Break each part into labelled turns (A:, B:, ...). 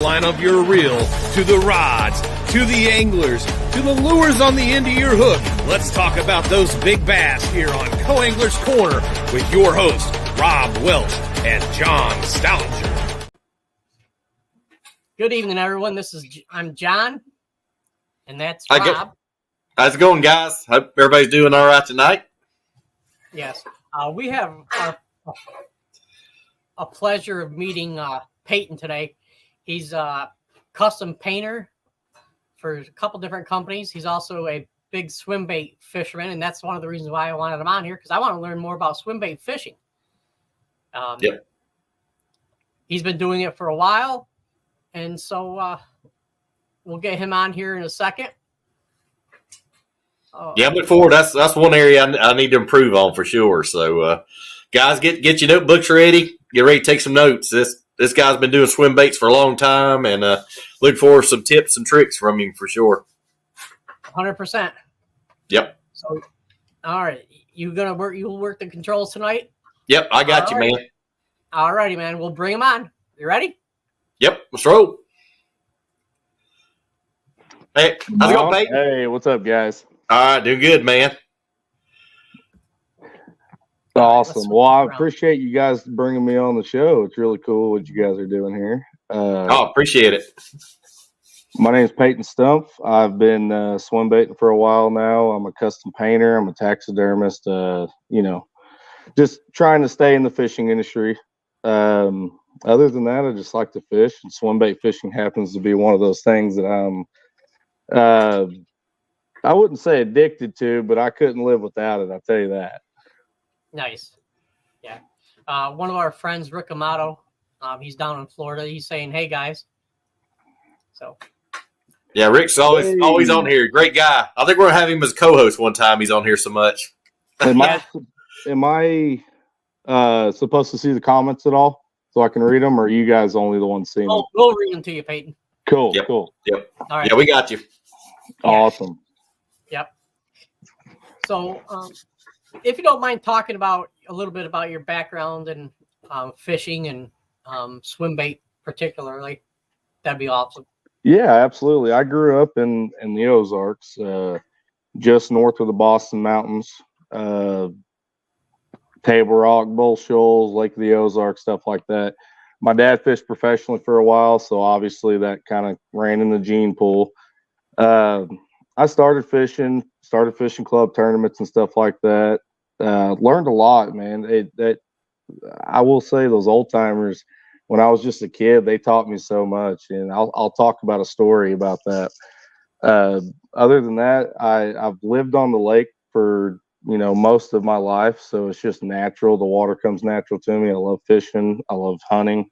A: Line of your reel, to the rods, to the anglers, to the lures on the end of your hook. Let's talk about those big bass here on Co-Angler's Corner with your hosts, Rob Welch and John Stoucher.
B: Good evening, everyone. I'm John, and that's Rob.
C: How's it going, guys? Hope everybody's doing all right tonight.
B: Yes. We have a pleasure of meeting Peyton today. He's a custom painter for a couple different companies. He's also a big swim bait fisherman, and that's one of the reasons why I wanted him on here, because I want to learn more about swim bait fishing.
C: Yep.
B: He's been doing it for a while, and so we'll get him on here in a second.
C: Yeah, but forward, that's one area I need to improve on for sure. So, guys, get your notebooks ready. Get ready to take some notes. This guy's been doing swim baits for a long time, and look for some tips and tricks from him for sure.
B: 100%.
C: Yep.
B: So, all right, you'll work the controls tonight?
C: Yep, I got you, man.
B: All righty, man. We'll bring him on. You ready?
C: Yep, let's roll. Hey, how's it going, Peyton?
D: Hey, what's up, guys?
C: All right, doing good, man.
D: Awesome. Well, I appreciate you guys bringing me on the show. It's really cool what you guys are doing here.
C: Appreciate it.
D: My name is Peyton Stumpf. I've been swim baiting for a while now. I'm a custom painter. I'm a taxidermist. Just trying to stay in the fishing industry. Other than that, I just like to fish, and swim bait fishing happens to be one of those things that I'm I wouldn't say addicted to, but I couldn't live without it. I'll tell you that.
B: Nice. Yeah. One of our friends, Rick Amato, he's down in Florida. He's saying, hey, guys. So.
C: Yeah, Rick's always on here. Great guy. I think we're going to have him as co-host one time. He's on here so much.
D: Am I supposed to see the comments at all so I can read them, or are you guys only the ones seeing them?
B: We'll read them to you, Peyton.
D: Cool.
C: Yep.
D: Cool.
C: Yep.
B: All right.
C: Yeah, we got you.
D: Awesome.
B: Yep. So, if you don't mind talking about a little bit about your background and fishing and swim bait particularly, that'd be awesome.
D: Yeah, absolutely. I grew up in the Ozarks, just north of the Boston Mountains, Table Rock, Bull Shoals, Lake of the Ozarks, stuff like that. My dad fished professionally for a while, so obviously that kind of ran in the gene pool. I started fishing club tournaments and stuff like that. Learned a lot, man. I will say those old timers, when I was just a kid, they taught me so much, and I'll talk about a story about that. Other than that, I've lived on the lake for most of my life, so it's just natural. The water comes natural to me. I love fishing. I love hunting.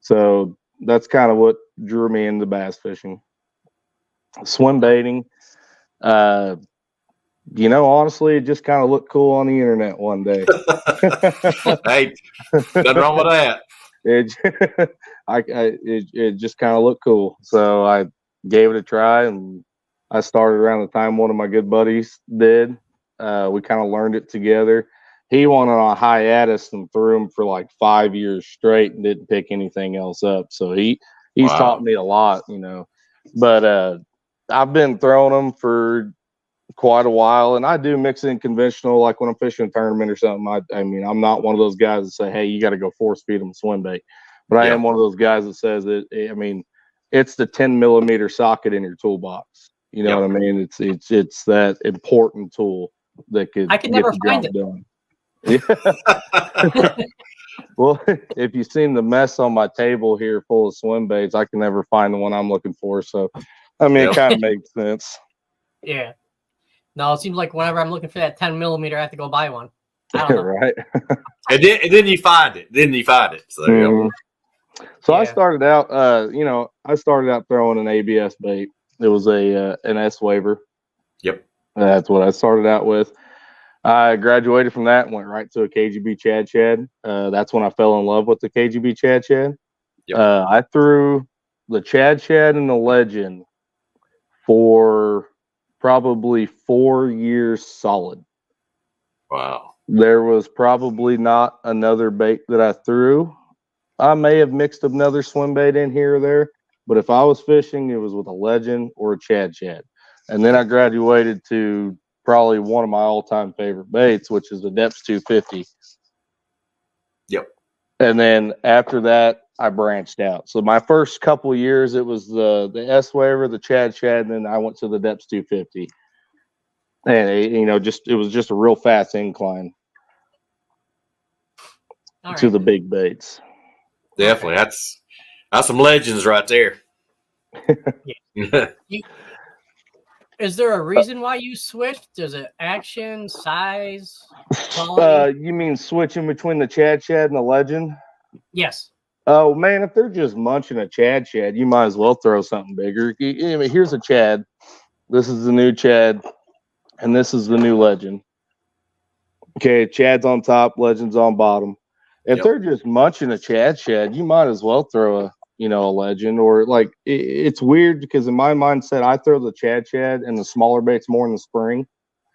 D: So that's kind of what drew me into bass fishing. Swim baiting. Honestly, it just kind of looked cool on the internet one day.
C: Hey, nothing wrong with that.
D: It just kind of looked cool. So I gave it a try, and I started around the time one of my good buddies did. We kind of learned it together. He went on a hiatus and threw him for like 5 years straight and didn't pick anything else up. So he's taught me a lot, But I've been throwing them for quite a while, and I do mix in conventional, like when I'm fishing a tournament or something. I'm not one of those guys that say, hey, you got to go force feed them a swim bait, but I am one of those guys that says that, it's the 10 millimeter socket in your toolbox. You know what I mean? It's that important tool that I can never find it done. Yeah. Well, if you've seen the mess on my table here full of swim baits, I can never find the one I'm looking for. So, it kind of makes sense.
B: Yeah. No, it seems like whenever I'm looking for that 10 millimeter, I have to go buy one. I don't know.
D: Right.
C: and then you find it. So,
D: So I started out, throwing an ABS bait. It was an S waver.
C: Yep.
D: That's what I started out with. I graduated from that and went right to a KGB Chad. That's when I fell in love with the KGB Chad.
C: Yep.
D: I threw the Chad and the Legend for probably 4 years solid.
C: Wow.
D: There was probably not another bait that I threw. I may have mixed another swim bait in here or there, But if I was fishing, it was with a Legend or a Chad. And then I graduated to probably one of my all-time favorite baits, which is the Depths 250.
C: Yep.
D: And then after that, I branched out. So my first couple years, it was the S-Waver, the Chad, and then I went to the Depths 250. And it was just a real fast incline to the big baits.
C: Definitely, that's some legends right there.
B: Is there a reason why you switched? Is it action, size, quality?
D: You mean switching between the Chad and the Legend?
B: Yes.
D: Oh man, if they're just munching a Chad, you might as well throw something bigger. I mean, here's a Chad. This is the new Chad, and this is the new Legend. Okay, Chad's on top, Legend's on bottom. If they're just munching a Chad, you might as well throw a Legend. Or like it's weird because in my mindset, I throw the Chad and the smaller baits more in the spring.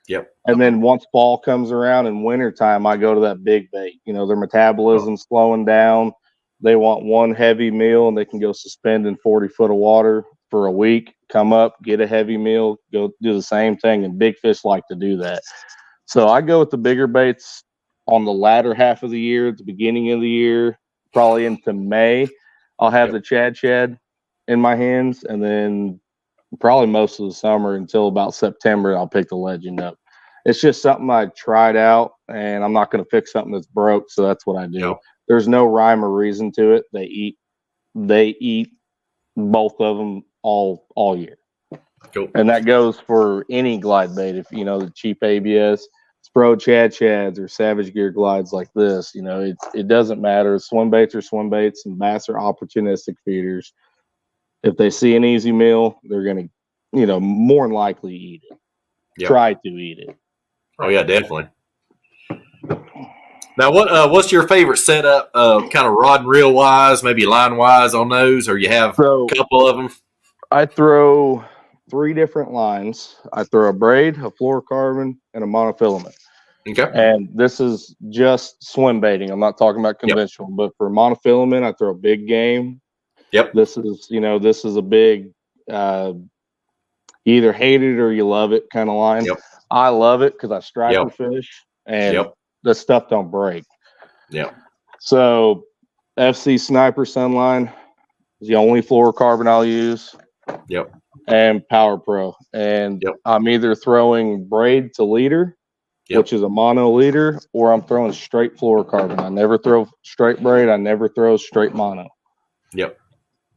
C: Yep.
D: And then once fall comes around in wintertime, I go to that big bait. Their metabolism's slowing down. They want one heavy meal and they can go suspend in 40 foot of water for a week, come up, get a heavy meal, go do the same thing. And big fish like to do that. So I go with the bigger baits on the latter half of the year, at the beginning of the year, probably into May. I'll have the Chad in my hands, and then probably most of the summer until about September, I'll pick the Legend up. It's just something I tried out, and I'm not going to fix something that's broke, so that's what I do.
C: Yep.
D: There's no rhyme or reason to it. They eat both of them all year.
C: Cool.
D: And that goes for any glide bait. If the cheap ABS, Spro Chads or Savage Gear glides like this, it doesn't matter. Swim baits are swim baits, and bass are opportunistic feeders. If they see an easy meal, they're going to, more than likely eat it. Yep. Try to eat it.
C: Oh yeah, definitely. Now, what's your favorite setup, kind of rod and reel wise, maybe line wise on those, or you have a couple of them?
D: I throw 3 different lines. I throw a braid, a fluorocarbon, and a monofilament.
C: Okay.
D: And this is just swim baiting. I'm not talking about conventional, but for monofilament, I throw a big game.
C: Yep.
D: This is a big, you either hate it or you love it kind of line.
C: Yep.
D: I love it because I striper fish and the stuff don't break.
C: Yeah.
D: So FC Sniper Sunline is the only fluorocarbon I'll use.
C: Yep.
D: And Power Pro. And I'm either throwing braid to leader, which is a mono leader, or I'm throwing straight fluorocarbon. I never throw straight braid. I never throw straight mono.
C: Yep.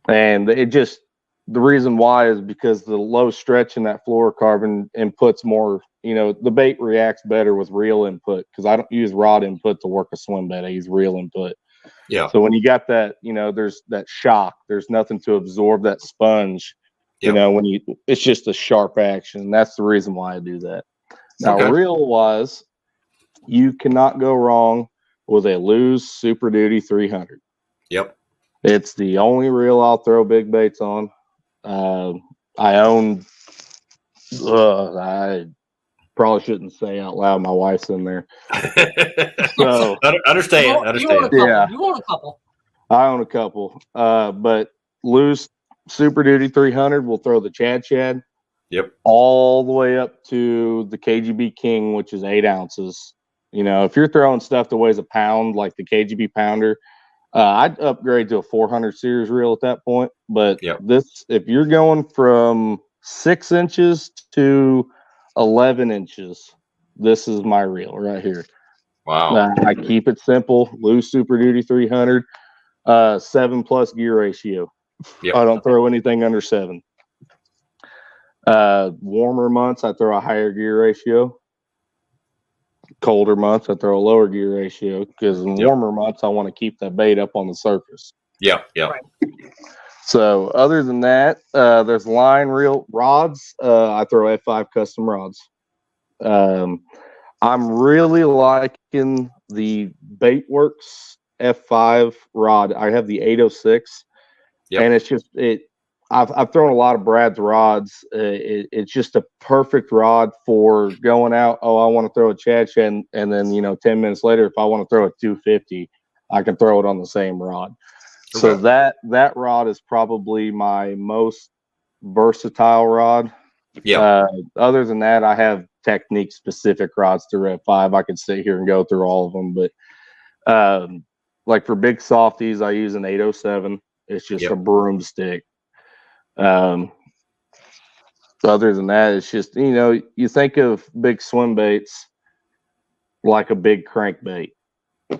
D: And the reason why is because the low stretch in that fluorocarbon inputs more, the bait reacts better with reel input because I don't use rod input to work a swim bait. I use reel input.
C: Yeah.
D: So when you got that, there's that shock. There's nothing to absorb that sponge.
C: Yep.
D: It's just a sharp action. That's the reason why I do that. Now, reel wise, you cannot go wrong with a Lew's Super Duty 300.
C: Yep.
D: It's the only reel I'll throw big baits on. I own, I probably shouldn't say out loud, my wife's in there. So
C: understand.
B: You own a couple.
D: Yeah.
B: You own a couple.
D: I own a couple. But Lew's Super Duty 300 will throw the Chad.
C: Yep.
D: All the way up to the KGB King, which is 8 ounces. If you're throwing stuff that weighs a pound, like the KGB Pounder, I'd upgrade to a 400 series reel at that point. But if you're going from 6 inches to 11 inches, this is my reel right here.
C: Wow.
D: I keep it simple. Lew's Super Duty 300, 7+ gear ratio.
C: Yep.
D: I don't throw anything under 7. Warmer months, I throw a higher gear ratio. Colder months, I throw a lower gear ratio because in warmer months, I want to keep that bait up on the surface.
C: Yeah.
B: Right.
D: So other than that, there's line reel rods. I throw F5 custom rods. I'm really liking the Baitworks F5 rod. I have the 806, and it's just I've thrown a lot of Brad's rods. It's just a perfect rod for going out. Oh, I want to throw a Chad, and then 10 minutes later, if I want to throw a 250, I can throw it on the same rod. So
C: Okay.
D: that rod is probably my most versatile rod.
C: Yeah.
D: Other than that, I have technique specific rods to Rev 5. I could sit here and go through all of them, but like for big softies, I use an 807. It's just a
C: Yep.
D: broomstick. Other than that, it's just, you think of big swim baits like a big crankbait.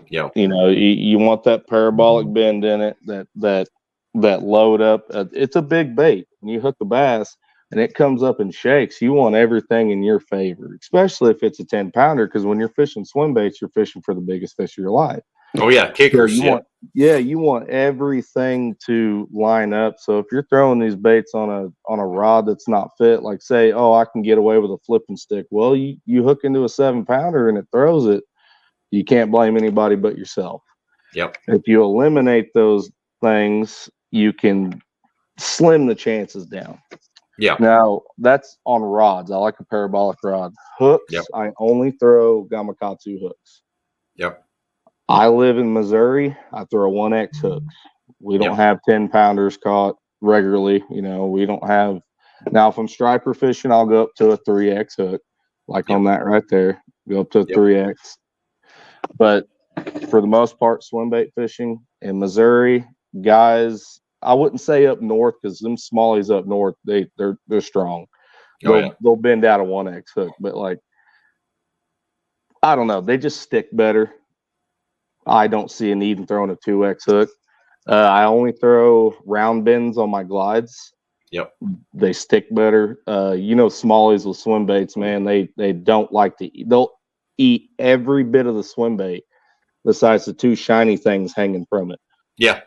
C: Yeah.
D: You want that parabolic bend in it, that load up. It's a big bait. When you hook a bass and it comes up and shakes, you want everything in your favor, especially if it's a 10-pounder, because when you're fishing swim baits, you're fishing for the biggest fish of your life.
C: Oh yeah, kickers.
D: So you want everything to line up. So if you're throwing these baits on a rod that's not fit, like say, oh, I can get away with a flipping stick. Well, you hook into a 7-pounder and it throws it. You can't blame anybody but yourself.
C: Yep.
D: If you eliminate those things, you can slim the chances down.
C: Yeah.
D: Now, that's on rods. I like a parabolic rod. Hooks,
C: Yep.
D: I only throw Gamakatsu hooks.
C: Yep.
D: I live in Missouri. I throw 1X hooks. We don't
C: Yep.
D: have 10-pounders caught regularly. We don't have. Now, if I'm striper fishing, I'll go up to a 3X hook, like on that right there. Go up to a 3X. But for the most part, swim bait fishing in Missouri, guys, I wouldn't say up north, because them smallies up north, they're strong. They'll bend out a 1X hook, but like, I don't know, they just stick better. I don't see a need in throwing a 2X hook. I only throw round bends on my glides.
C: Yep.
D: They stick better. Smallies with swim baits, man, they don't like to eat. They'll eat every bit of the swim bait besides the 2 shiny things hanging from it.
C: Yeah.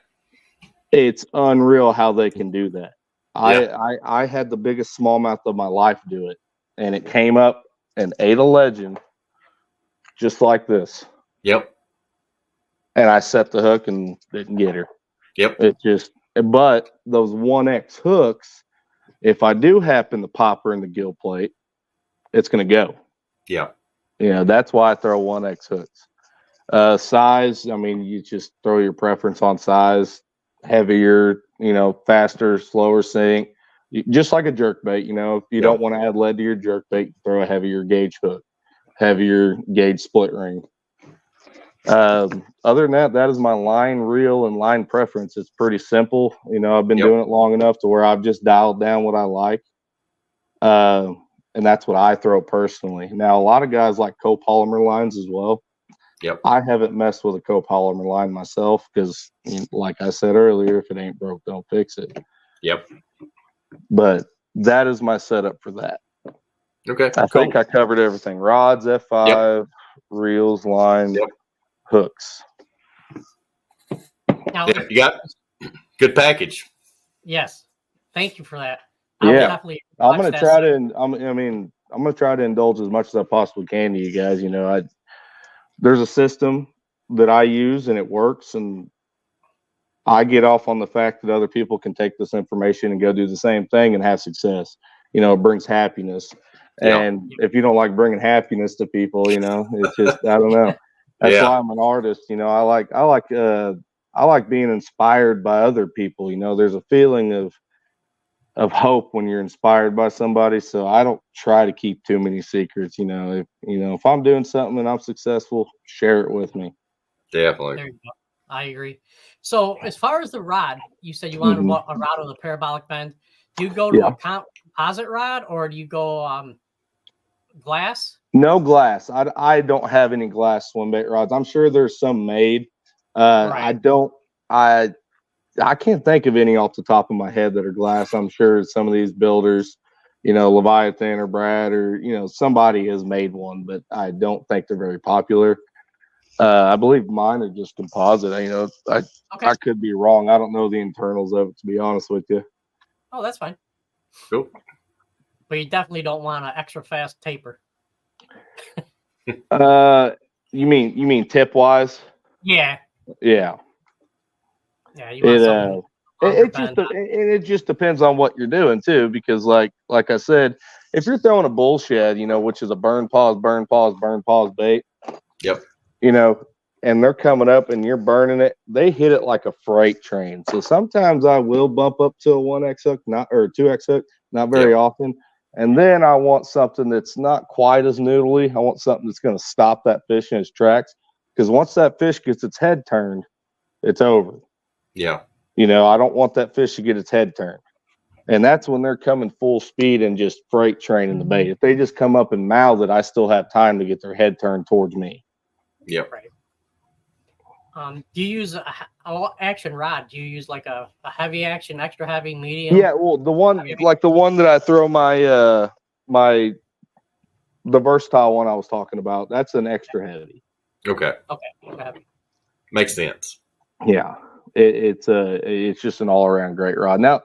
D: It's unreal how they can do that.
C: Yeah.
D: I had the biggest smallmouth of my life do it, and it came up and ate a legend just like this.
C: Yep.
D: And I set the hook and didn't get her.
C: Yep.
D: But those 1X hooks, if I do happen to pop her in the gill plate, it's going to go.
C: Yeah.
D: That's why I throw 1X hooks. Size, I mean, you just throw your preference on size. Heavier, faster, slower sink. Just like a jerk bait, if you don't want to add lead to your jerk bait, throw a heavier gauge hook, heavier gauge split ring. Other than that is my line, reel, and line preference. It's pretty simple. I've been doing it long enough to where I've just dialed down what I like. And that's what I throw personally. Now, a lot of guys like copolymer lines as well.
C: Yep.
D: I haven't messed with a copolymer line myself because, like I said earlier, if it ain't broke, don't fix it.
C: Yep.
D: But that is my setup for that.
C: Okay.
D: I think I covered everything. Rods, F5, reels, line, hooks.
B: Now,
C: You got good package.
B: Yes. Thank you for that.
D: I'm gonna try to indulge as much as I possibly can to you guys. There's a system that I use and it works, and I get off on the fact that other people can take this information and go do the same thing and have success. It brings happiness. And if you don't like bringing happiness to people, it's just, I don't know. That's why I'm an artist. I like being inspired by other people. There's a feeling of hope when you're inspired by somebody. So I don't try to keep too many secrets. If I'm doing something and I'm successful, share it with me.
C: Definitely.
B: There you go. I agree. So as far as the rod, you said you wanted a rod with a parabolic bend. Do you go to a composite rod or do you go glass?
D: No glass. I don't have any glass swim bait rods. I'm sure there's some made. Right. I can't think of any off the top of my head that are glass. I'm sure some of these builders, Leviathan or Brad or, somebody has made one, but I don't think they're very popular. I believe mine are just composite. I could be wrong. I don't know the internals of it, to be honest with you.
B: Oh, that's fine.
C: Cool.
B: But you definitely don't want an extra fast taper.
D: You mean tip wise?
B: Yeah.
D: Yeah.
B: Yeah, you want
D: it just depends on what you're doing too, because like I said, if you're throwing a bull shed, which is a burn pause bait.
C: Yep.
D: and they're coming up and you're burning it, they hit it like a freight train. So sometimes I will bump up to a 1X hook, or 2X hook, not very often. And then I want something that's not quite as noodly. I want something that's going to stop that fish in its tracks. Because once that fish gets its head turned, it's over.
C: Yeah.
D: You know, I don't want that fish to get its head turned. And that's when they're coming full speed and just freight training the bait. If they just come up and mouth it, I still have time to get their head turned towards me.
C: Yep.
B: Right. Do you use a action rod? Do you use like a heavy action, extra heavy, medium?
D: Yeah, well, the one that I throw the versatile one I was talking about, that's an extra heavy.
C: Okay.
B: Heavy.
C: Makes sense.
D: Yeah, it's just an all around great rod. Now,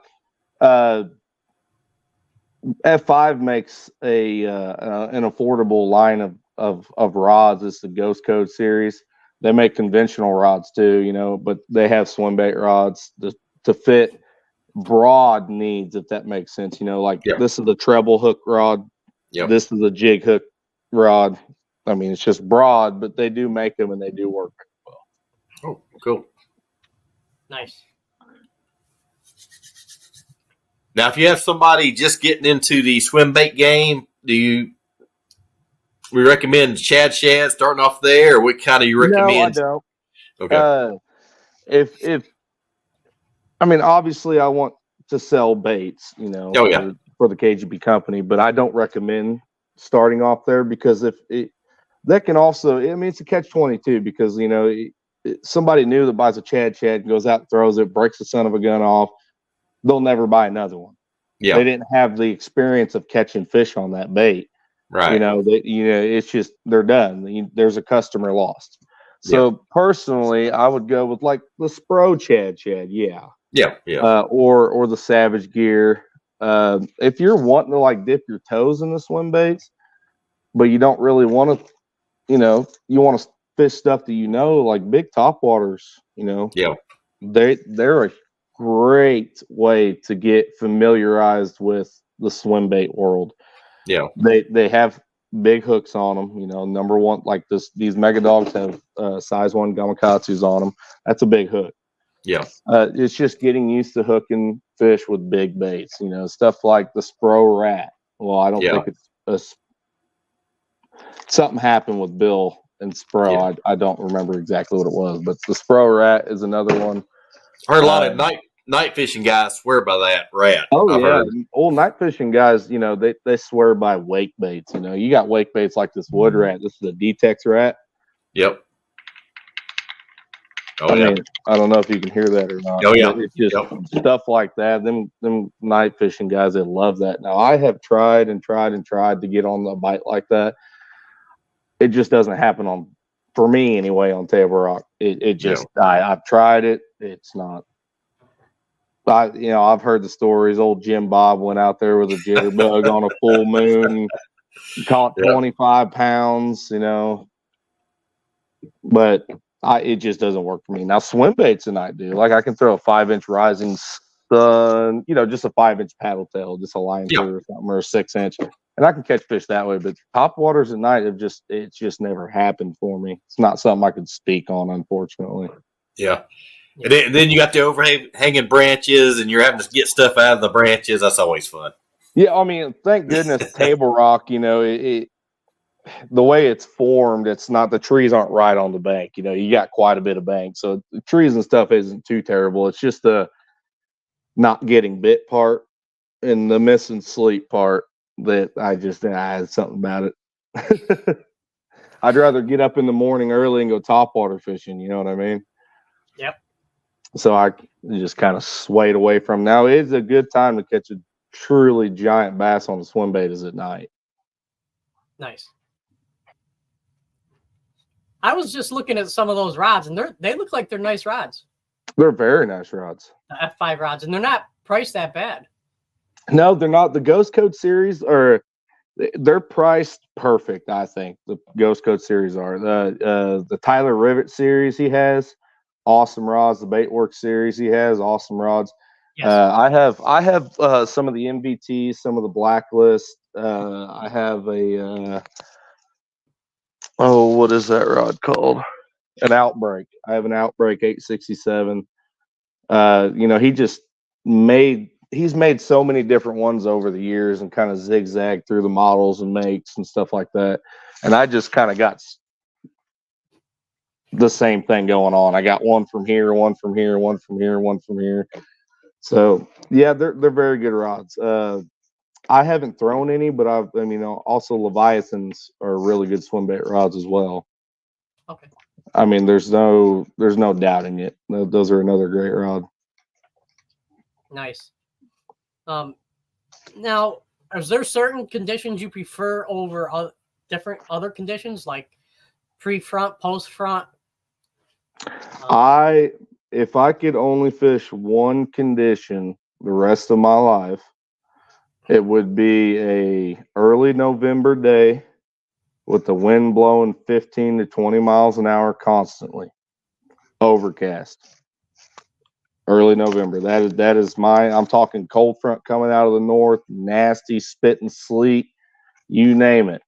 D: F5 makes an affordable line of rods. It's the Ghost Code series. They make conventional rods too, you know, but they have swim bait rods to fit broad needs, if that makes sense. You know, like this is a treble hook rod.
C: Yep.
D: This is a jig hook rod. I mean, it's just broad, but they do make them and they do work very well.
C: Oh, cool.
B: Nice.
C: Now, if you have somebody just getting into the swim bait game, we recommend Chad Shad starting off there, or what kind of you recommend?
D: No, I don't. Okay. I mean, obviously, I want to sell baits, you know, for the KGB company, but I don't recommend starting off there because that can also, I mean, it's a catch-22 because, you know, somebody new that buys a Chad and goes out and throws it, breaks the son of a gun off, they'll never buy another one.
C: Yeah.
D: They didn't have the experience of catching fish on that bait.
C: Right.
D: You know, it's just, they're done. There's a customer lost. So personally, I would go with like the Spro Chad. Yeah.
C: Yeah. Yeah.
D: Or the Savage Gear. If you're wanting to like dip your toes in the swim baits, but you don't really want to, you know, you want to fish stuff that, you know, like big topwaters, you know, they're a great way to get familiarized with the swim bait world.
C: Yeah.
D: They have big hooks on them, you know, number one, like these mega dogs have size 1 gamakatsus on them. That's a big hook.
C: Yeah.
D: It's just getting used to hooking fish with big baits, you know, stuff like the Spro Rat. Well, I don't think it's something happened with Bill and Spro.
C: Yeah.
D: I don't remember exactly what it was, but the Spro Rat is another one.
C: I heard a lot of night fishing guys swear by that rat.
D: Old night fishing guys, you know, they swear by wake baits. You know, you got wake baits like this wood rat. This is a D-Tex rat.
C: Yep.
D: I mean, I don't know if you can hear that or not.
C: Oh yeah.
D: It's just stuff like that. Them night fishing guys, they love that. Now I have tried to get on the bite like that. It just doesn't happen for me anyway on Table Rock. I've tried it. It's not. I've heard the stories. Old Jim Bob went out there with a jitterbug on a full moon, caught 25 pounds, you know. But it just doesn't work for me. Now swim baits tonight, dude. Like I can throw a 5-inch rising sun, you know, just a 5-inch paddle tail, just a line through or something, or a 6-inch, and I can catch fish that way. But top waters at night it's just never happened for me. It's not something I could speak on, unfortunately.
C: Yeah. And then you got the overhanging branches, and you're having to get stuff out of the branches. That's always fun. Yeah,
D: I mean, thank goodness Table Rock, you know, the way it's formed, it's not, the trees aren't right on the bank. You know, you got quite a bit of bank, so the trees and stuff isn't too terrible. It's just the not getting bit part and the missing sleep part that I had something about it. I'd rather get up in the morning early and go topwater fishing. You know what I mean?
B: Yep.
D: So I just kind of swayed away from. Now it's a good time to catch a truly giant bass on the swim bait is at night.
B: Nice. I was just looking at some of those rods, and they look like they're nice rods.
D: They're very nice rods.
B: The F5 rods, and they're not priced that bad.
D: No, they're not. The Ghost Code series they're priced perfect. I think the Ghost Code series are the Tyler Rivet series. He has awesome rods. The Baitworks series he has awesome rods. Yes. I have some of the MVTs, some of the Blacklist. I have a what is that rod called? an Outbreak. I have an Outbreak 867. He's made so many different ones over the years and kind of zigzagged through the models and makes and stuff like that. And I just kind of got the same thing going on. I got one from here, one from here, one from here, one from here. So yeah, they're very good rods. I haven't thrown any, but also Leviathans are really good swim bait rods as well.
B: Okay.
D: I mean, there's no doubting it. Those are another great rod.
B: Nice. Now, is there certain conditions you prefer over different other conditions, like pre-front, post-front?
D: If I could only fish one condition the rest of my life, it would be a early November day with the wind blowing 15 to 20 miles an hour constantly, overcast. Early November. That is I'm talking cold front coming out of the north, nasty spitting sleet, you name it.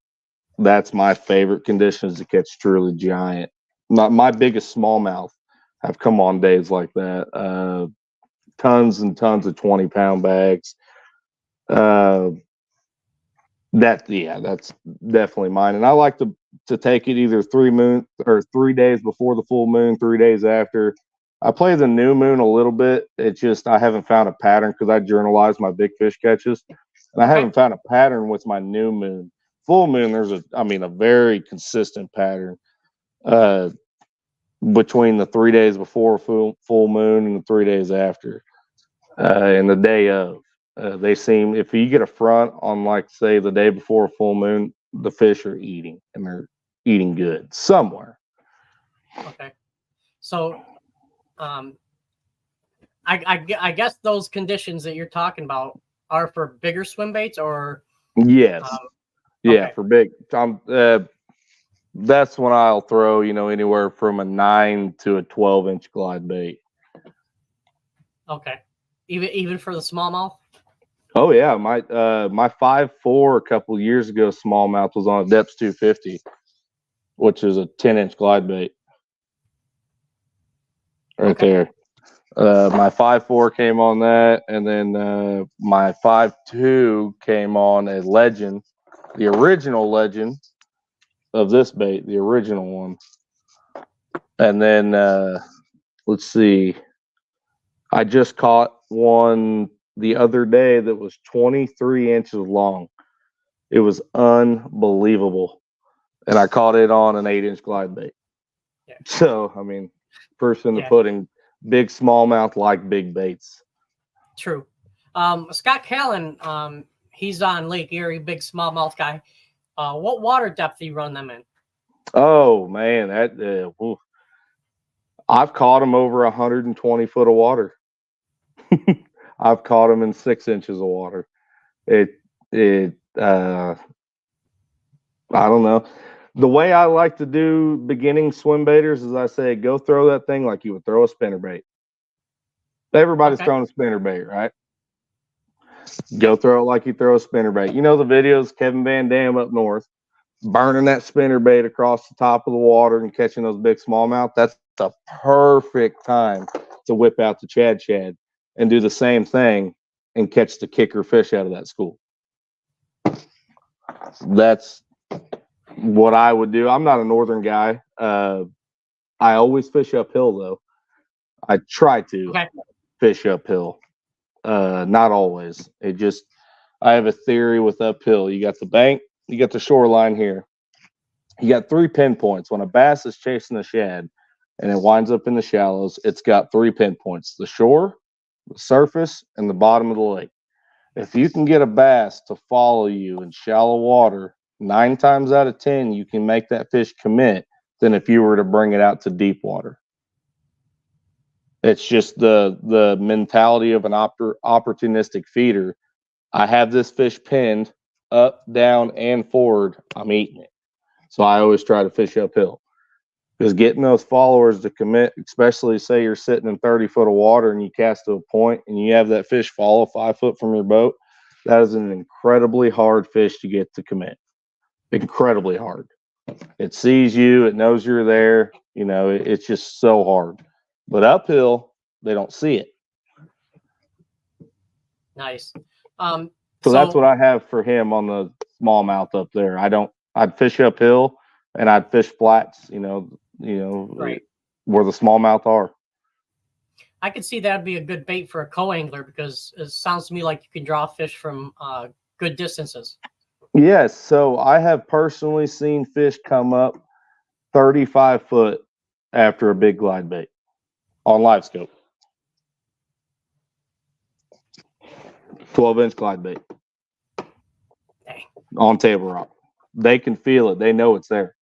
D: That's my favorite conditions to catch truly giant. My biggest smallmouth have come on days like that. Tons and tons of 20-pound bags. That's definitely mine. And I like to take it either 3 days before the full moon, 3 days after. I play the new moon a little bit. It's just I haven't found a pattern because I journalize my big fish catches, and I haven't found a pattern with my new moon. Full moon, there's a very consistent pattern between the 3 days before full moon and the 3 days after, and the day of. They seem, if you get a front on, like, say, the day before full moon, the fish are eating, and they're eating good somewhere.
B: Okay, so I guess those conditions that you're talking about are for bigger swim baits, or
D: yes,
B: okay.
D: For big. That's when I'll throw anywhere from a 9 to a 12-inch glide bait.
B: Okay, even for the smallmouth.
D: Oh yeah, my 5.4 a couple of years ago smallmouth was on a depths 250, which is a 10-inch glide bait. Right there. My 5.4 came on that, and then my 5.2 came on a Legend, the original Legend of this bait, the original one. And then let's see, I just caught one the other day that was 23 inches long. It was unbelievable, and I caught it on an 8-inch glide bait. Yeah. So first in the pudding. Big smallmouth like big baits. True.
B: Scott Callan, he's on Lake Erie, big smallmouth guy. What water depth do you run them in?
D: Oh man, I've caught them over 120 foot of water. I've caught them in 6 inches of water. I don't know. The way I like to do beginning swim baiters is I say, go throw that thing like you would throw a spinnerbait. Everybody's throwing a spinnerbait, right? Go throw it like you throw a spinnerbait. You know the videos, Kevin Van Dam up north, burning that spinnerbait across the top of the water and catching those big smallmouth. That's the perfect time to whip out the Chad and do the same thing and catch the kicker fish out of that school. That's what I would do. I'm not a northern guy. I always fish uphill, though. I try to fish uphill. Not always. I have a theory with uphill. You got the bank, you got the shoreline here. You got 3 pinpoints. When a bass is chasing a shad and it winds up in the shallows, it's got 3 pinpoints: the shore, the surface, and the bottom of the lake. If you can get a bass to follow you in shallow water, 9 times out of 10, you can make that fish commit than if you were to bring it out to deep water. It's just the mentality of an opportunistic feeder. I have this fish pinned up, down, and forward. I'm eating it. So I always try to fish uphill, because getting those followers to commit, especially say you're sitting in 30 foot of water and you cast to a point and you have that fish follow 5 foot from your boat, that is an incredibly hard fish to get to commit. Incredibly hard. It sees you, it knows you're there, You know, it's just so hard. But uphill, they don't see it.
B: Nice.
D: So that's what I have for him on the smallmouth up there. I'd fish uphill and I'd fish flats,
B: Right.
D: where the smallmouth are.
B: I could see that'd be a good bait for a co-angler because it sounds to me like you can draw fish from good distances.
D: Yes. So I have personally seen fish come up 35 foot after a big glide bait on live scope. 12-inch glide bait.
B: Dang.
D: On table rock. They can feel it. They know it's there.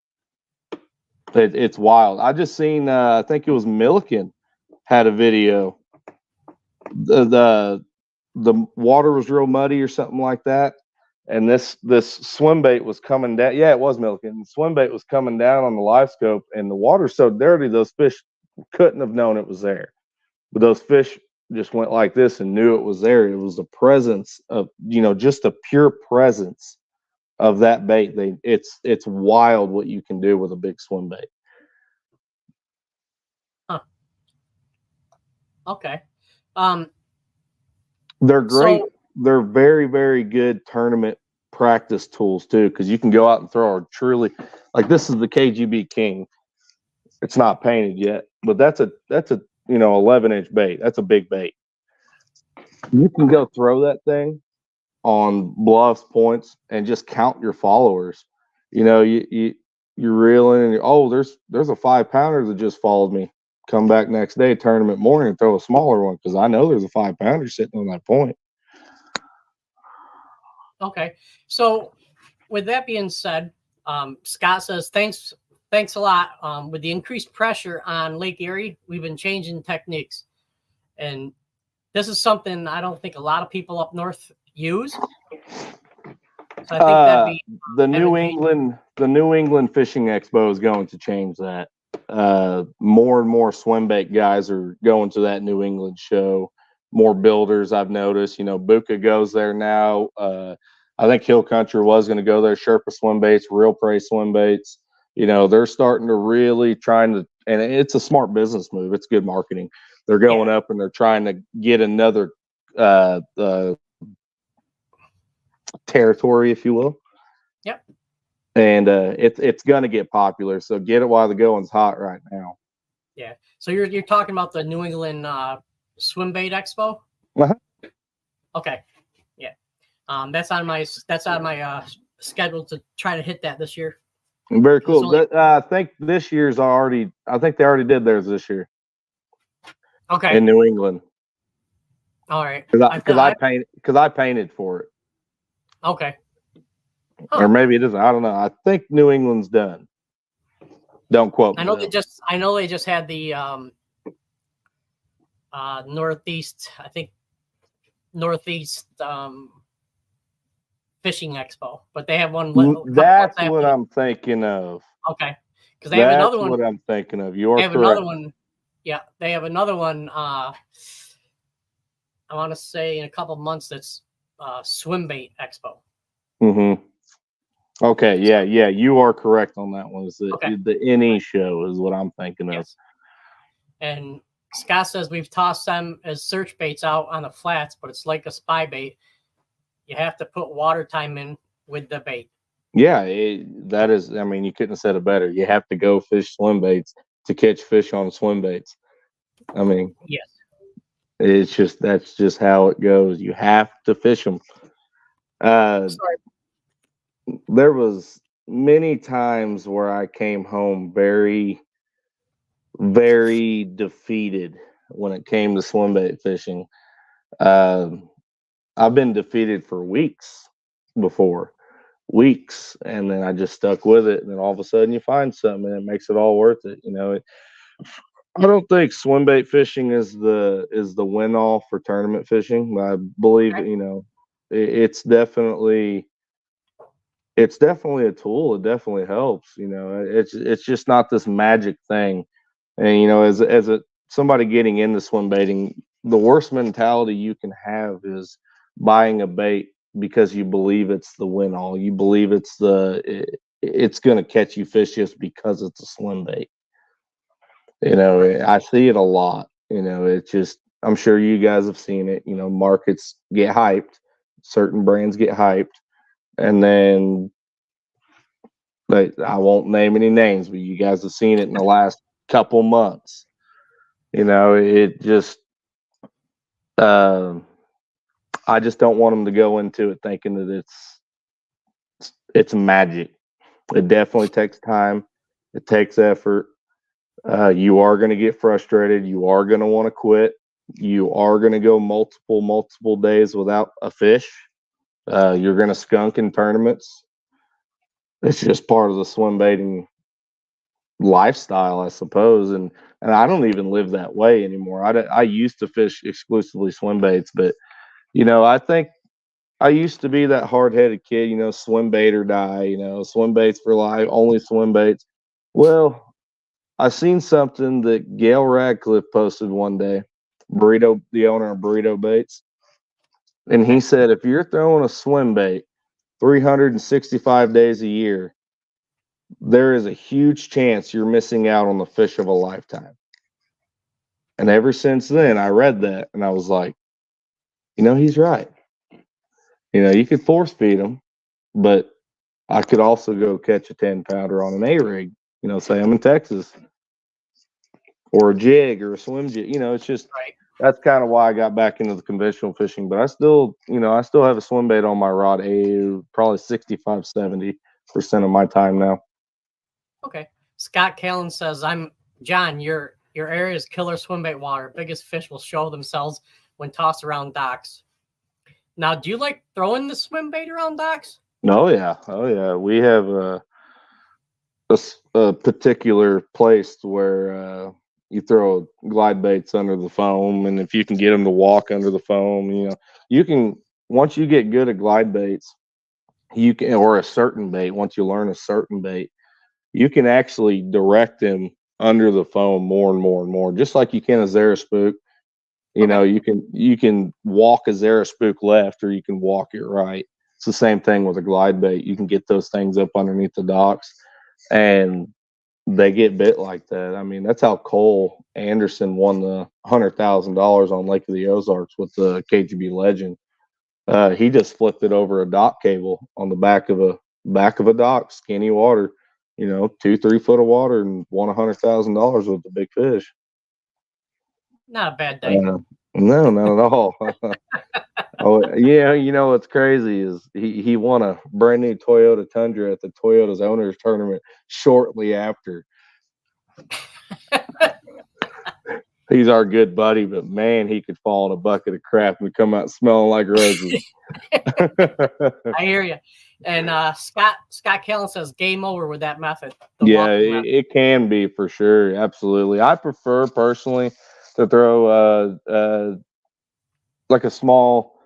D: It's wild. I just seen, I think it was Milliken had a video. The water was real muddy or something like that. And this swim bait was coming down. Yeah, it was Milliken. The swim bait was coming down on the live scope, and the water's so dirty, those fish couldn't have known it was there. But those fish just went like this and knew it was there. It was the presence of, just the pure presence of that bait. It's wild what you can do with a big swim bait.
B: Huh. Okay.
D: They're great. They're very, very good tournament practice tools too, because you can go out and throw a truly, like this is the KGB King. It's not painted yet, but that's a 11-inch bait. That's a big bait. You can go throw that thing on bluffs, points, and just count your followers. You're reeling, and there's a 5-pounder that just followed me. Come back next day, tournament morning, and throw a smaller one because I know there's a 5-pounder sitting on that point.
B: Okay. So with that being said, Scott says, thanks a lot. With the increased pressure on Lake Erie, we've been changing techniques. And this is something I don't think a lot of people up north use. So I think that'd be
D: the New England Fishing Expo is going to change that. More and more swim bait guys are going to that New England show. More builders, I've noticed. Buka goes there now. I think Hill Country was going to go there. Sherpa swim baits, Real Prey swim baits. They're starting to really and it's a smart business move. It's good marketing. They're going up and they're trying to get another territory, if you will.
B: Yep.
D: And it's going to get popular. So get it while the going's hot right now.
B: Yeah. So you're talking about the New England Swim Bait Expo?
D: Uh-huh.
B: Okay. Yeah. That's on my schedule to try to hit that this year.
D: Very cool. I think this year's already. I think they already did theirs this year.
B: Okay.
D: In New England.
B: All right.
D: Because I painted for it.
B: Okay. Huh.
D: Or maybe it isn't. I don't know. I think New England's done. Don't quote me.
B: I know they just had the Northeast Fishing Expo, but they have one.
D: That's what I'm thinking of.
B: Okay, because they have another one.
D: That's what I'm thinking of. You're correct.
B: Another one. Yeah, they have another one. I want to say in a couple of months. That's Swim Bait Expo.
D: Mm-hmm. Okay. Yeah. You are correct on that one. The NE show is what I'm thinking of.
B: And Scott says we've tossed them as search baits out on the flats, but it's like a spy bait. You have to put water time in with the bait. Yeah,
D: that is. I mean, you couldn't have said it better. You have to go fish swim baits to catch fish on swim baits. I mean,
B: yes,
D: that's just how it goes. You have to fish them. There was many times where I came home very, very defeated when it came to swim bait fishing. I've been defeated for weeks before. And then I just stuck with it, and then all of a sudden you find something and it makes it all worth it. I don't think swim bait fishing is the win all for tournament fishing. I believe it's definitely a tool. It definitely helps. It's just not this magic thing. And as somebody getting into swim baiting, the worst mentality you can have is buying a bait because you believe it's the win all. You believe it's going to catch you fish just because it's a swim bait. I see it a lot. It's just, I'm sure you guys have seen it. Markets get hyped, certain brands get hyped, and then I won't name any names, but you guys have seen it in the last couple months. It just, I just don't want them to go into it thinking that it's magic. It definitely takes time. It takes effort. You are going to get frustrated. You are going to want to quit. You are going to go multiple days without a fish. You're going to skunk in tournaments. It's just part of the swim baiting lifestyle, I suppose. And I don't even live that way anymore. I used to fish exclusively swim baits, but I think I used to be that hard headed kid, swim bait or die, swim baits for life, only swim baits. Well, I seen something that Gail Radcliffe posted one day, the owner of Burrito Baits. And he said, if you're throwing a swim bait 365 days a year, there is a huge chance you're missing out on the fish of a lifetime. And ever since then, I read that and I was like, he's right. You could force feed them, but I could also go catch a 10-pounder on an A-rig, say I'm in Texas, or a jig or a swim jig. It's just,
B: Right.
D: That's kind of why I got back into the conventional fishing. But I still have a swim bait on my rod, probably 65-70% of my time now.
B: Okay. Scott Callan says, John, your area is killer swim bait water. Biggest fish will show themselves when tossed around docks. Now, do you like throwing the swim bait around docks?
D: Oh yeah. We have a particular place where you throw glide baits under the foam, and if you can get them to walk under the foam, you can. Once you get good at glide baits, you can, or a certain bait. Once you learn a certain bait, you can actually direct them under the foam more and more and more, just like you can a Zara spook. You can walk a Zara spook left, or you can walk it right. It's the same thing with a glide bait. You can get those things up underneath the docks, and they get bit like that. I mean, that's how Cole Anderson won the $100,000 on Lake of the Ozarks with the KGB Legend. He just flipped it over a dock cable on the back of a dock, skinny water, 2-3 foot of water, and won $100,000 with the big fish.
B: Not a bad day.
D: No, not at all. Oh yeah, what's crazy is he won a brand new Toyota Tundra at the Toyota's owners tournament shortly after. He's our good buddy, but man, he could fall in a bucket of crap and come out smelling like roses.
B: I hear you. And Scott Callan says game over with that method.
D: Yeah, it can be for sure. Absolutely. I prefer personally to throw like a small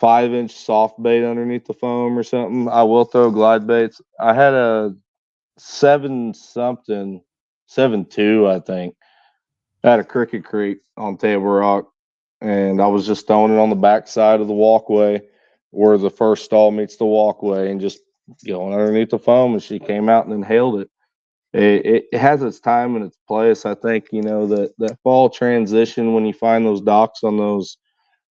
D: 5-inch soft bait underneath the foam or something. I will throw glide baits. I had a 7-2, I think. I had a Cricket Creek on Table Rock, and I was just throwing it on the back side of the walkway where the first stall meets the walkway, and just going underneath the foam, and she came out and inhaled it. It has its time and its place. I think, that fall transition, when you find those docks on those,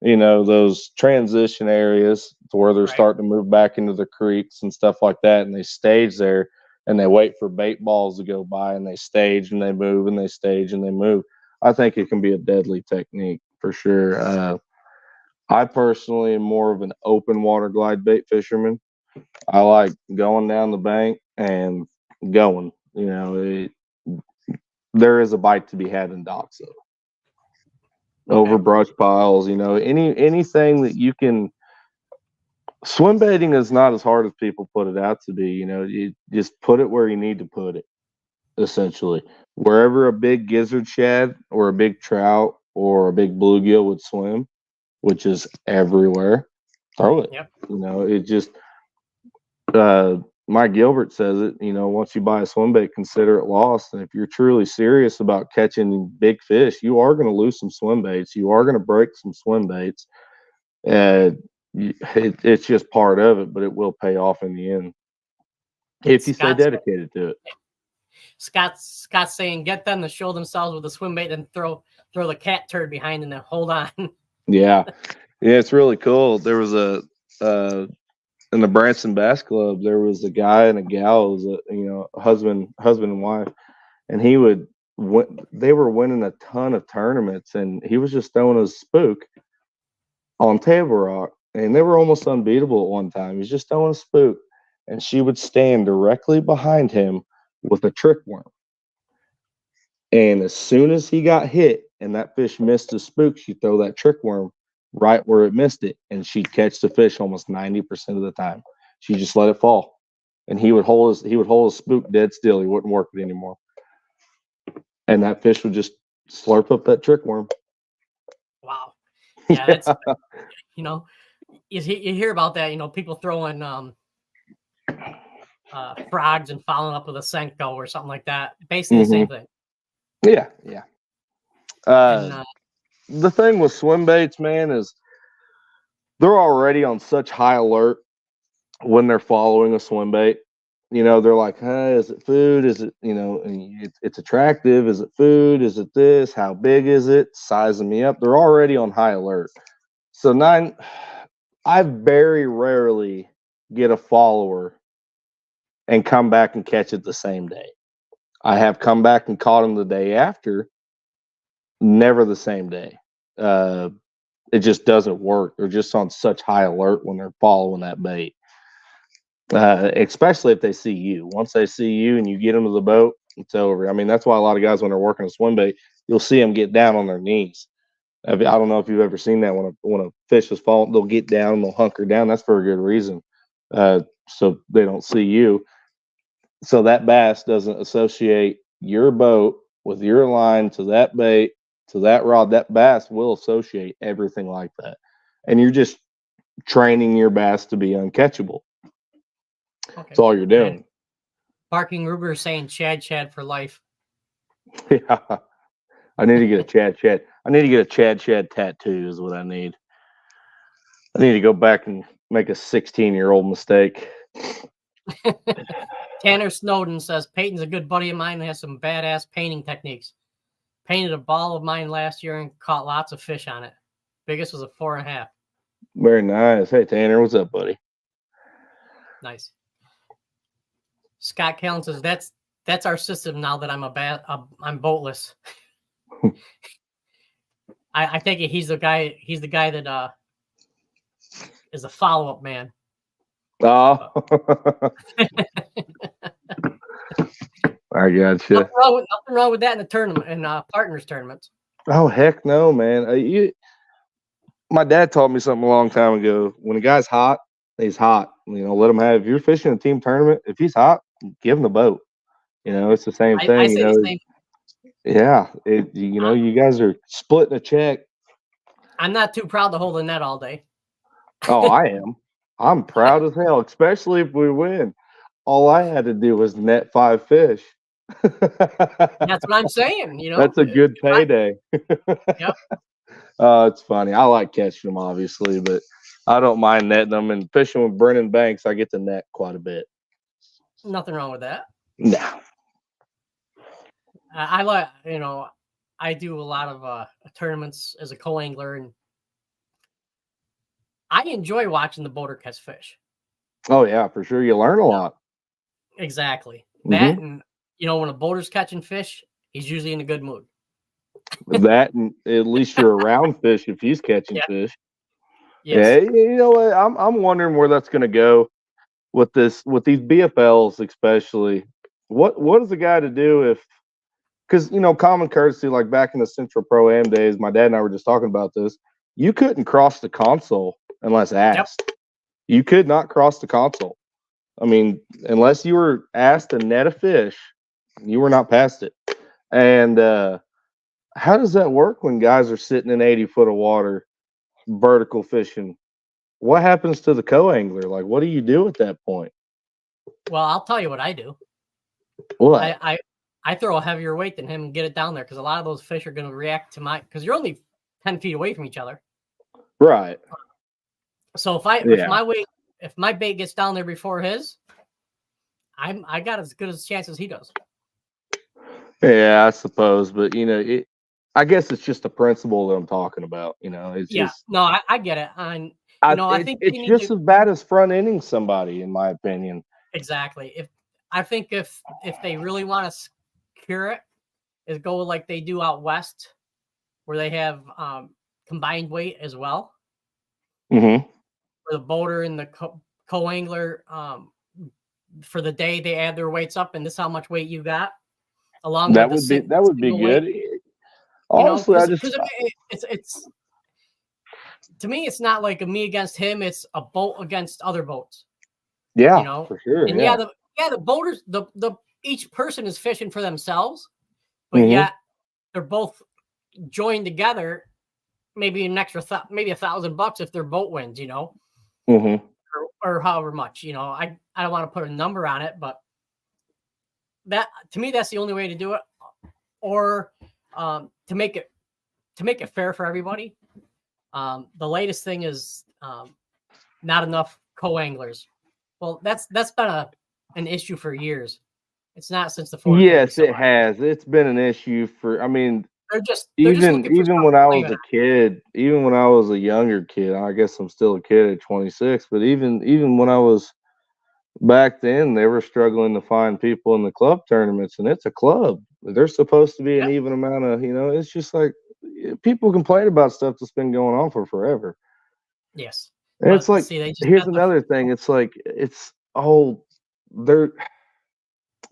D: those transition areas to where they're starting to move back into the creeks and stuff like that, and they stage there and they wait for bait balls to go by, and they stage and they move and they stage and they move. I think it can be a deadly technique for sure. I personally am more of an open water glide bait fisherman. I like going down the bank and going. There is a bite to be had in docks, though. Over brush piles, anything that you can. Swim baiting is not as hard as people put it out to be. You just put it where you need to put it, essentially. Wherever a big gizzard shad or a big trout or a big bluegill would swim, which is everywhere, throw it.
B: Yep.
D: It just Mike Gilbert says it, once you buy a swim bait, consider it lost. And if you're truly serious about catching big fish, you are going to lose some swim baits. You are going to break some swim baits. It's just part of it, but it will pay off in the end if you stay dedicated to it.
B: Scott's saying get them to show themselves with a swim bait and throw the cat turd behind and then hold on.
D: Yeah, it's really cool. There was a in the Branson Bass Club, there was a guy and a gal, it was a husband and wife, and they were winning a ton of tournaments, and he was just throwing a spook on Table Rock, and they were almost unbeatable at one time. He was just throwing a spook, and she would stand directly behind him with a trick worm. And as soon as he got hit and that fish missed the spook, she'd throw that trick worm right where it missed it, and she'd catch the fish almost 90% of the time. She just let it fall, and he would hold his spook dead still. He wouldn't work it anymore, and that fish would just slurp up that trick worm.
B: Wow. Yeah, that's you hear about that. People throwing frogs and following up with a Senko or something like that. Basically the same thing.
D: Yeah. The thing with swim baits, man, is they're already on such high alert when they're following a swim bait. They're like, hey, is it food? Is it, it's attractive. Is it food? Is it this? How big is it? Sizing me up. They're already on high alert. So I very rarely get a follower and come back and catch it the same day. I have come back and caught them the day after, never the same day. It just doesn't work. They're just on such high alert when they're following that bait. Especially if they see you. Once they see you and you get them to the boat, it's over. I mean, that's why a lot of guys, when they're working a swim bait, you'll see them get down on their knees. I don't know if you've ever seen that when a fish is falling, they'll get down and they'll hunker down. That's for a good reason. So they don't see you. So that bass doesn't associate your boat with your line to that bait, to that rod. That bass will associate everything like that. And you're just training your bass to be uncatchable. Okay. That's all you're doing.
B: And Barking Ruger saying Chad for life.
D: Yeah. I need to get a Chad. I need to get a Chad tattoo is what I need. I need to go back and make a 16-year-old mistake.
B: Tanner Snowden says Peyton's a good buddy of mine and has some badass painting techniques. Painted a ball of mine last year and caught lots of fish on it. Biggest was a 4.5.
D: Very nice. Hey Tanner, what's up, buddy?
B: Nice. Scott Callan says that's our system now that I'm boatless. I think he's the guy that is a follow-up man.
D: Oh. I got you.
B: Nothing wrong with that in the tournament, in partners tournaments.
D: Oh heck no, man! My dad taught me something a long time ago. When a guy's hot, he's hot. Let him have. If you're fishing a team tournament, if he's hot, give him the boat. It's the same thing.
B: I say the same.
D: Yeah, you guys are splitting a check.
B: I'm not too proud to hold the net all day.
D: Oh, I am. I'm proud as hell, especially if we win. All I had to do was net 5 fish.
B: That's what I'm saying.
D: That's a good payday.
B: Yep.
D: It's funny. I like catching them, obviously, but I don't mind netting them. And fishing with Brennan Banks, I get to net quite a bit.
B: Nothing wrong with that.
D: No.
B: I like, I do a lot of tournaments as a co-angler, and I enjoy watching the boater catch fish.
D: Oh yeah, for sure. You learn a lot.
B: Exactly. That, and when a boater's catching fish, he's usually in a good mood.
D: That, and at least you're around fish if he's catching fish.
B: Yes.
D: Yeah, you know what? I'm wondering where that's going to go with these BFLs, especially. What is the guy to do if? Because common courtesy, like back in the Central Pro Am days, my dad and I were just talking about this. You couldn't cross the console unless asked. Yep. You could not cross the console. I mean, unless you were asked to net a fish, you were not past it. And how does that work when guys are sitting in 80 foot of water, vertical fishing? What happens to the co-angler? Like, what do you do at that point?
B: Well, I'll tell you what I do.
D: What?
B: I throw a heavier weight than him and get it down there because a lot of those fish are going to react to because you're only 10 feet away from each other.
D: Right.
B: So if my bait gets down there before his, I got as good a chance as he does.
D: Yeah, I suppose, but I guess it's just the principle that I'm talking about. It's
B: Yeah,
D: just
B: no, I get it. And I think they
D: it's
B: need
D: just
B: to
D: as bad as front ending somebody, in my opinion.
B: exactly. If they really want to secure it, is go like they do out west, where they have combined weight as well.
D: Mm-hmm.
B: For the boater and the co-angler, for the day they add their weights up, and this is how much weight you got, along with
D: That
B: the
D: would be
B: single weight.
D: good. Honestly, I just
B: Because it's to me, it's not like a me against him. It's a boat against other boats.
D: yeah, for sure.
B: And
D: Yeah.
B: the boaters, the each person is fishing for themselves, but
D: Mm-hmm.
B: yet they're both joined together. Maybe an extra, maybe $1,000 if their boat wins.
D: Mm-hmm.
B: Or however much. I don't want to put a number on it, but that to me, that's the only way to do it, or to make it fair for everybody. The latest thing is not enough co-anglers. Well, that's been an issue for years. It's not since the 450.
D: Yes, it has. It's been an issue for. I mean,
B: They're just
D: even
B: looking for
D: even
B: something
D: when
B: to
D: I
B: blame
D: was
B: it
D: a kid, even when I was a younger kid, I guess I'm still a kid at 26. But even when I was back then, they were struggling to find people in the club tournaments, and it's a club. There's supposed to be
B: on.
D: an even amount of. It's just like people complain about stuff that's been going on for forever.
B: Yes,
D: And it's
B: but
D: like,
B: see, they just
D: here's
B: got
D: another thing. It's like they're.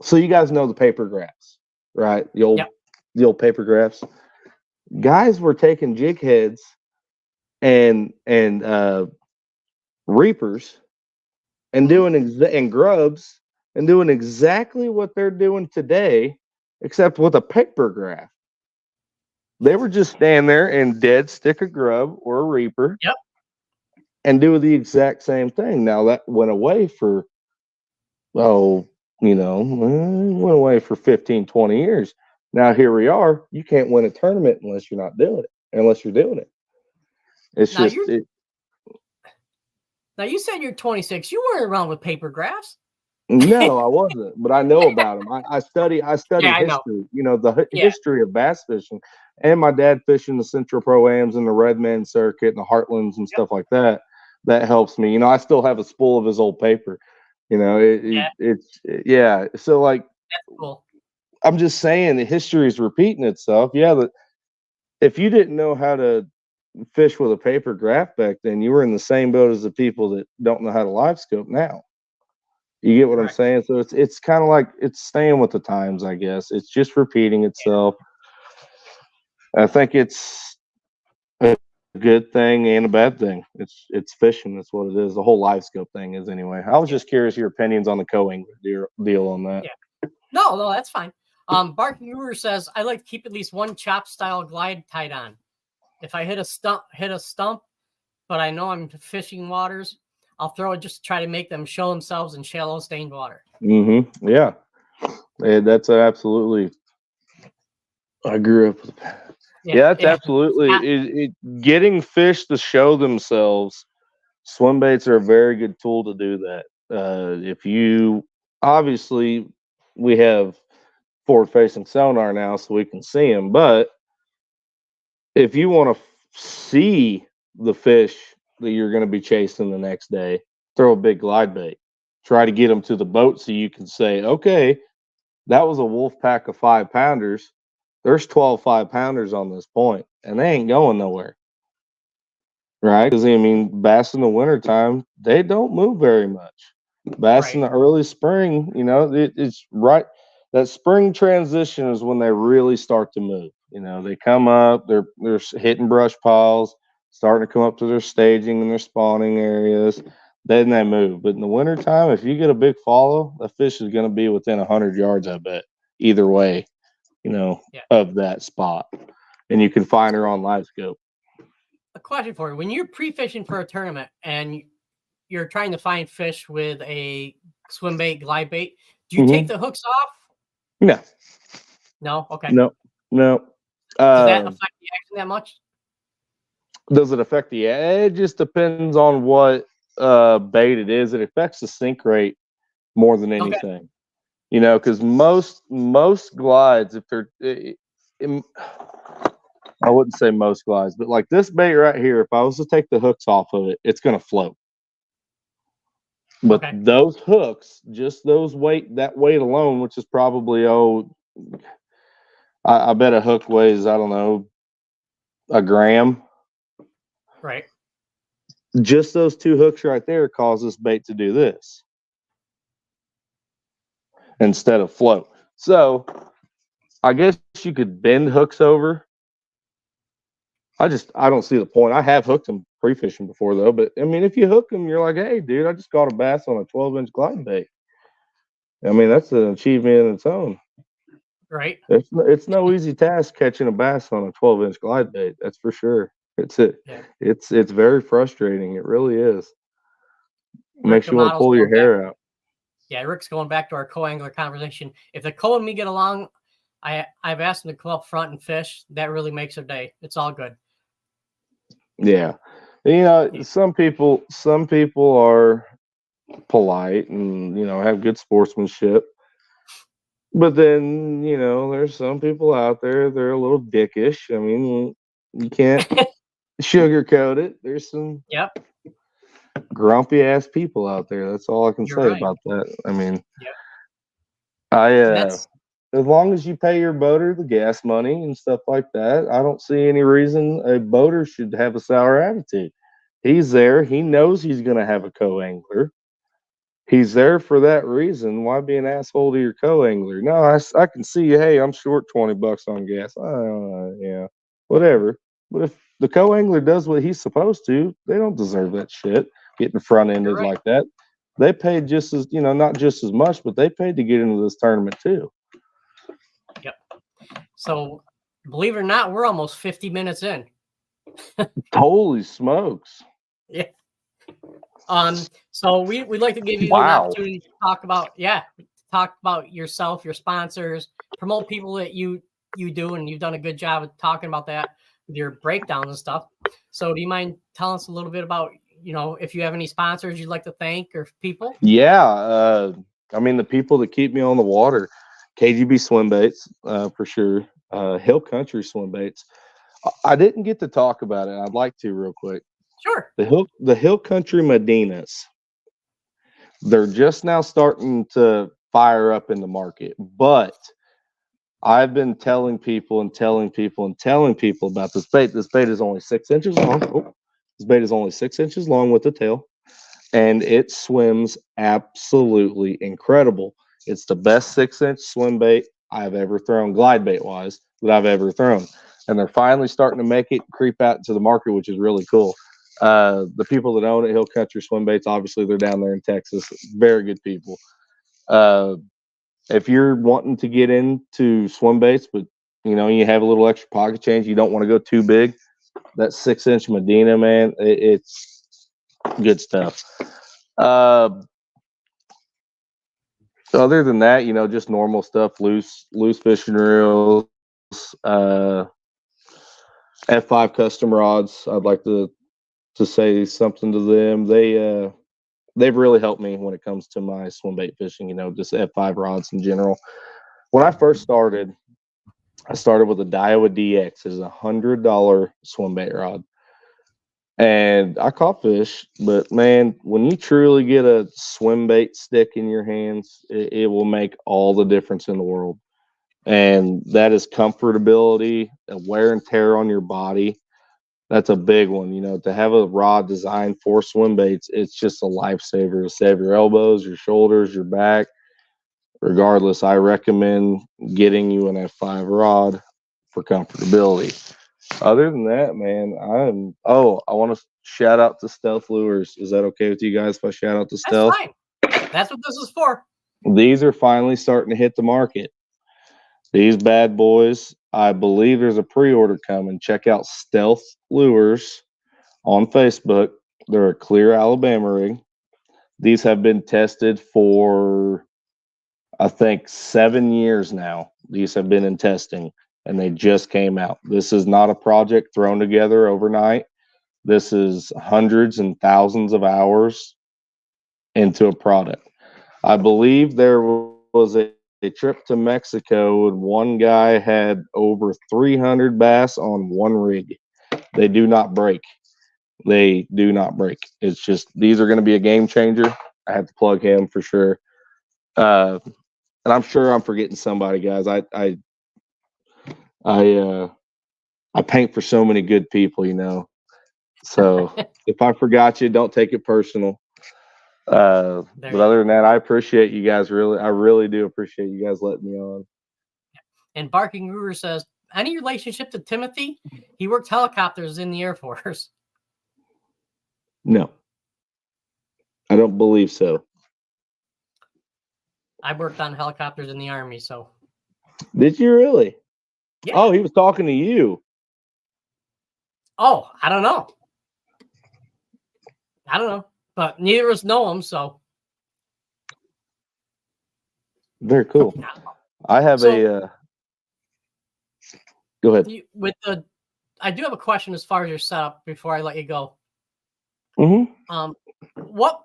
D: So you guys know the paper graphs, right?
B: Yep.
D: The old paper graphs. Guys were taking jig heads and reapers and doing and grubs and doing exactly what they're doing today, except with a paper graph. They were just standing there and dead stick a grub or a reaper.
B: Yep.
D: And do the exact same thing. Now that went away for went away for 15, 20 years. Now here we are. You can't win a tournament unless you're not doing it, unless you're doing it. It's
B: now
D: just it.
B: Now you said you're 26. You weren't around with paper graphs.
D: No, I wasn't, but I know about them. I study
B: Yeah, I know.
D: history. The
B: Yeah.
D: history of bass fishing, and my dad fishing the Central Pro-Ams and the Redman Circuit and the Heartlands and stuff like that. That helps me. I still have a spool of his old paper. Yeah. So like,
B: That's cool.
D: I'm just saying the history is repeating itself. Yeah, but if you didn't know how to fish with a paper graph back then, you were in the same boat as the people that don't know how to live scope now. You get what I'm saying? So it's kind of like it's staying with the times, I guess. It's just repeating itself. I think it's a good thing and a bad thing. It's fishing. That's what it is. The whole live scope thing is anyway. I was just curious your opinions on the co-angler deal on that.
B: Yeah. No, that's fine. Barking Brewer says I like to keep at least one chop style glide tied on. If I hit a stump, but I know I'm fishing waters, I'll throw it just to try to make them show themselves in shallow stained water.
D: Mm-hmm. Yeah. That's absolutely. I grew up with that. Yeah, that's absolutely getting fish to show themselves. Swim baits are a very good tool to do that. If you obviously we have forward facing sonar now, so we can see them. But if you want to see the fish that you're going to be chasing the next day, throw a big glide bait. Try to get them to the boat so you can say, okay, that was a wolf pack of 5-pounders. There's 12 5-pounders on this point, and they ain't going nowhere. Right? Because, bass in the wintertime, they don't move very much. Bass in the early spring, it's right. That spring transition is when they really start to move. They come up, they're hitting brush piles, starting to come up to their staging and their spawning areas. Then they move. But in the wintertime, if you get a big follow, the fish is going to be within 100 yards, I bet, either way, of that spot. And you can find her on live scope.
B: A question for you. When you're pre-fishing for a tournament and you're trying to find fish with a swim bait, glide bait, do you take the hooks off?
D: No.
B: No? Okay.
D: No.
B: Does that affect the action that much?
D: Does it affect the edge? It just depends on what bait it is. It affects the sink rate more than anything. You know, because most glides, if they're, I wouldn't say most glides, but like this bait right here, if I was to take the hooks off of it, it's going to float. But
B: Okay.
D: those hooks, just that weight alone, which is probably, I bet a hook weighs, I don't know, a gram.
B: Right.
D: Just those two hooks right there cause this bait to do this instead of float. So I guess you could bend hooks over. I don't see the point. I have hooked them pre-fishing before though, but I mean, if you hook them, you're like, hey, dude, I just caught a bass on a 12-inch glide bait. I mean, that's an achievement in its own.
B: Right.
D: It's no easy task catching a bass on a 12-inch glide bait. That's for sure. It's very frustrating. It really is. Makes you want to pull your hair out.
B: Yeah, Rick's going back to our co-angler conversation. If the co and me get along, I've asked them to come up front and fish. That really makes their day. It's all good.
D: Yeah. You know, some people are polite and, you know, have good sportsmanship. But then, you know, there's some people out there, they're a little dickish. I mean, you can't sugarcoat it. There's some grumpy ass people out there. That's all I can say about that. I mean, as long as you pay your boater the gas money and stuff like that, I don't see any reason a boater should have a sour attitude. He's there. He knows he's going to have a co-angler. He's there for that reason. Why be an asshole to your co-angler? No, I can see, hey, I'm short $20 on gas. Yeah, whatever. But if the co-angler does what he's supposed to, they don't deserve that shit. Getting front-ended like that. They paid just as, you know, not just as much, but they paid to get into this tournament too.
B: Yep. So, believe it or not, we're almost 50 minutes in.
D: Holy smokes.
B: Yeah. So we'd like to give you an opportunity to talk about yourself, your sponsors, promote people that you do, and you've done a good job of talking about that with your breakdowns and stuff. So do you mind telling us a little bit about, you know, if you have any sponsors you'd like to thank or people?
D: Yeah. I mean, the people that keep me on the water, KGB swimbaits, for sure. Hill Country swimbaits. I didn't get to talk about it. I'd like to real quick.
B: Sure.
D: The Hill Country Medinas. They're just now starting to fire up in the market, but I've been telling people about this bait. This bait is only 6 inches long. This bait is only 6 inches long with the tail, and it swims absolutely incredible. It's the best 6-inch swim bait I've ever thrown, glide bait wise, that I've ever thrown. And they're finally starting to make it creep out into the market, which is really cool. The people that own it, Hill Country Swim Baits, obviously they're down there in Texas. Very good people. If you're wanting to get into swim baits, but you know you have a little extra pocket change, you don't want to go too big, that 6-inch Medina, man, it's good stuff. Other than that, you know, just normal stuff, loose fishing reels, F5 custom rods. I'd like to say something to them. They've really helped me when it comes to my swim bait fishing, you know, just F5 rods in general. When I first started, I started with a Daiwa DX. It's $100 swim bait rod. And I caught fish, but man, when you truly get a swim bait stick in your hands, it will make all the difference in the world. And that is comfortability, wear and tear on your body. That's a big one, you know, to have a rod designed for swim baits. It's just a lifesaver to save your elbows, your shoulders, your back. Regardless, I recommend getting you an F5 rod for comfortability. Other than that, man, I want to shout out to Stealth Lures. Is that okay with you guys if I shout out to Stealth?
B: That's fine. That's what this is for.
D: These are finally starting to hit the market. These bad boys, I believe there's a pre-order coming. Check out Stealth Lures on Facebook. They're a clear Alabama rig. These have been tested for, I think, 7 years now. These have been in testing, and they just came out. This is not a project thrown together overnight. This is hundreds and thousands of hours into a product. I believe there was a trip to Mexico, and one guy had over 300 bass on one rig. They do not break. They do not break. It's just these are going to be a game changer. I have to plug him for sure. And I'm sure I'm forgetting somebody, guys. I paint for so many good people, you know. So if I forgot you, don't take it personal. But other than that, I appreciate you guys. I really do appreciate you guys letting me on.
B: And Barking Guru says, any relationship to Timothy? He worked helicopters in the Air Force.
D: No, I don't believe so.
B: I worked on helicopters in the Army, so.
D: Did you really?
B: Yeah.
D: Oh, he was talking to you.
B: Oh, I don't know. But neither of us know him, so.
D: Very cool. I have go ahead.
B: I do have a question as far as your setup before I let you go.
D: Mm-hmm.
B: What